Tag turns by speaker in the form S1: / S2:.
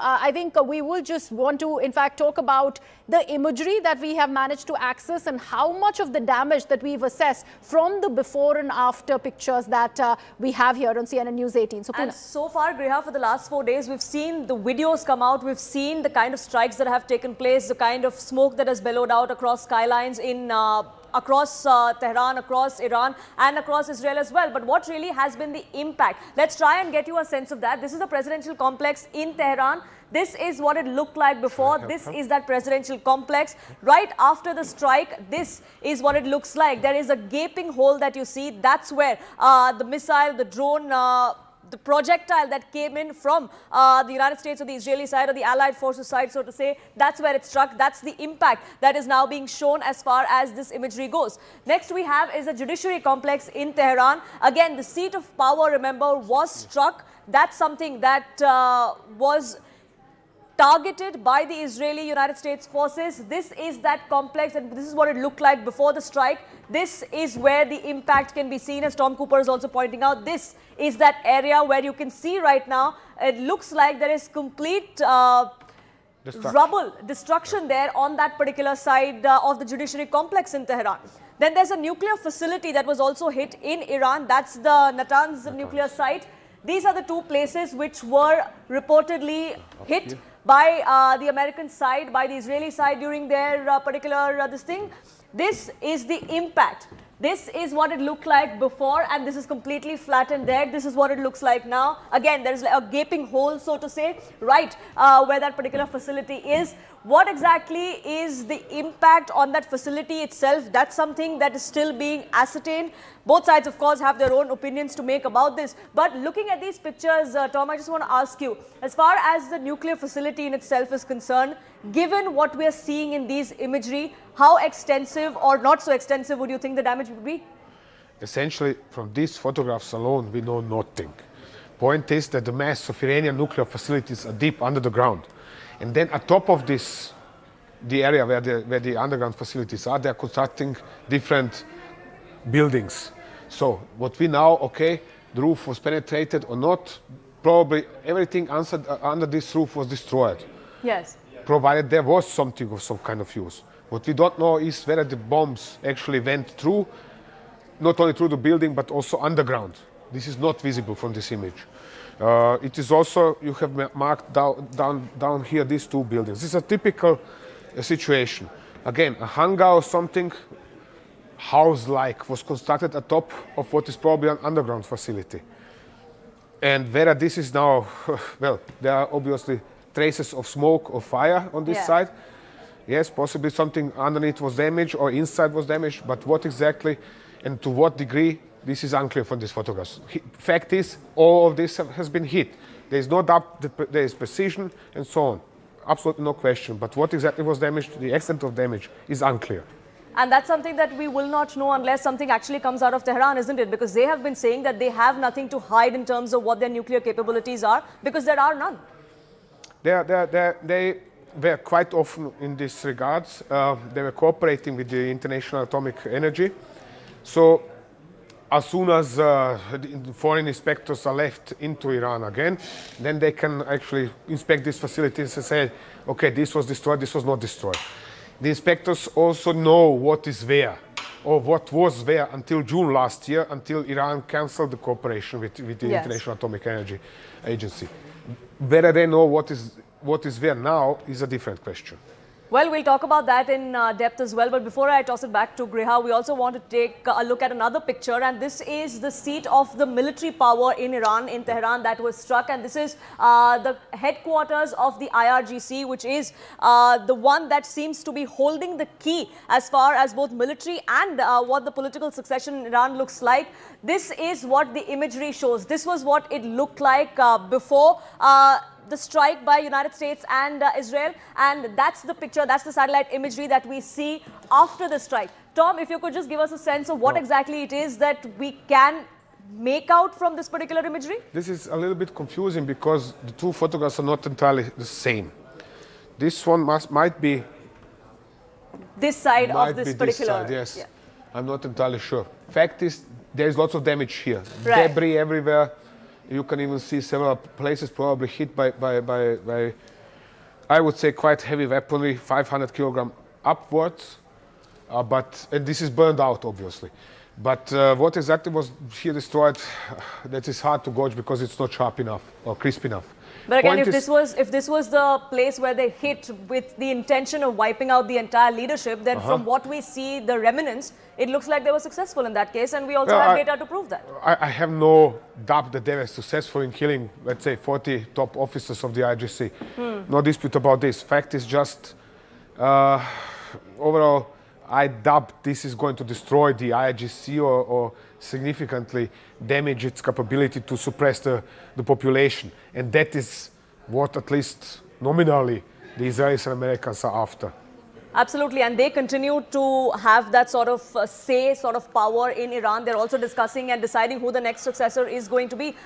S1: I think we will just want to, in fact, talk about the imagery that we have managed to access and how much of the damage that we've assessed from the before and after pictures that we have here on CNN News 18.
S2: So far, Griha, for the last 4 days, we've seen the videos come out. We've seen the kind of strikes that have taken place, the kind of smoke that has billowed out across skylines in across Tehran, across Iran and across Israel as well. But what really has been the impact? Let's try and get you a sense of that. This is the presidential complex in Tehran. This is what it looked like before. This is that presidential complex. Right after the strike, this is what it looks like. There is a gaping hole that you see. That's where the missile, the drone, the projectile that came in from the United States or the Israeli side or the Allied forces side, so to say, that's where it struck. That's the impact that is now being shown as far as this imagery goes. Next we have is a judiciary complex in Tehran. Again, the seat of power, remember, was struck. That's something that was targeted by the Israeli United States forces. This is that complex and this is what it looked like before the strike. This is where the impact can be seen, as Tom Cooper is also pointing out. This is that area where you can see right now, it looks like there is complete destruction there on that particular side of the judiciary complex in Tehran. Then there's a nuclear facility that was also hit in Iran. That's the Natanz nuclear site. These are the two places which were reportedly hit by the American side, by the Israeli side during their particular this thing. This is the impact. This is what it looked like before, and this is completely flattened there. This is what it looks like now. Again, there is a gaping hole, so to say, right where that particular facility is. What exactly is the impact on that facility itself? That's something that is still being ascertained. Both sides, of course, have their own opinions to make about this. But looking at these pictures, Tom, I just want to ask you, as far as the nuclear facility in itself is concerned, given what we are seeing in these imagery, how extensive or not so extensive would you think the damage would be?
S3: Essentially, from these photographs alone, we know nothing. Point is that the mass of Iranian nuclear facilities are deep under the ground. And then on top of this, the area where the underground facilities are, they're constructing different buildings. So what we know, okay, the roof was penetrated or not, probably everything under this roof was destroyed.
S2: Yes.
S3: Provided there was something of some kind of use. What we don't know is whether the bombs actually went through, not only through the building, but also underground. This is not visible from this image. It is also, you have marked down here these two buildings. This is a typical situation. Again, a hangar or something house-like was constructed atop of what is probably an underground facility. And whether this is now, well, there are obviously traces of smoke or fire on this side. Yes, possibly something underneath was damaged or inside was damaged, but what exactly and to what degree, this is unclear from these photographs. Fact is, all of this has been hit. There is no doubt that there is precision and so on. Absolutely no question. But what exactly was damaged, the extent of damage, is unclear.
S2: And that's something that we will not know unless something actually comes out of Tehran, isn't it? Because they have been saying that they have nothing to hide in terms of what their nuclear capabilities are, because there are none. They
S3: were quite often in this regards. They were cooperating with the International Atomic Energy. So as soon as the foreign inspectors are left into Iran again, then they can actually inspect these facilities and say, okay, this was destroyed, this was not destroyed. The inspectors also know what is where, or what was there until June last year, until Iran cancelled the cooperation with the International Atomic Energy Agency. Whether they know what is there now is a different question.
S2: Well, we'll talk about that in depth as well. But before I toss it back to Griha, we also want to take a look at another picture. And this is the seat of the military power in Iran, in Tehran, that was struck. And this is the headquarters of the IRGC, which is the one that seems to be holding the key as far as both military and what the political succession in Iran looks like. This is what the imagery shows. This was what it looked like before the strike by United States and Israel, and that's the picture, that's the satellite imagery that we see after the strike. Tom, if you could just give us a sense of what exactly it is that we can make out from this particular imagery?
S3: This is a little bit confusing because the two photographs are not entirely the same. This one might be
S2: this side of this particular.
S3: This side, yes. Yeah. I'm not entirely sure. Fact is, there is lots of damage here. Right. Debris everywhere. You can even see several places probably hit by I would say, quite heavy weaponry, 500 kilogram upwards. And this is burned out, obviously. But what exactly was here destroyed, that is hard to gauge because it's not sharp enough or crisp enough.
S2: But again,
S3: Point
S2: if this was the place where they hit with the intention of wiping out the entire leadership, then from what we see, the remnants, it looks like they were successful in that case, and we also have data to prove that.
S3: I have no doubt that they were successful in killing, let's say, 40 top officers of the IGC. No dispute about this. Fact is just, overall, I doubt this is going to destroy the IGC or significantly damage its capability to suppress the population. And that is what, at least nominally, the Israelis and Americans are after.
S2: Absolutely, and they continue to have that sort of say, sort of power in Iran. They're also discussing and deciding who the next successor is going to be.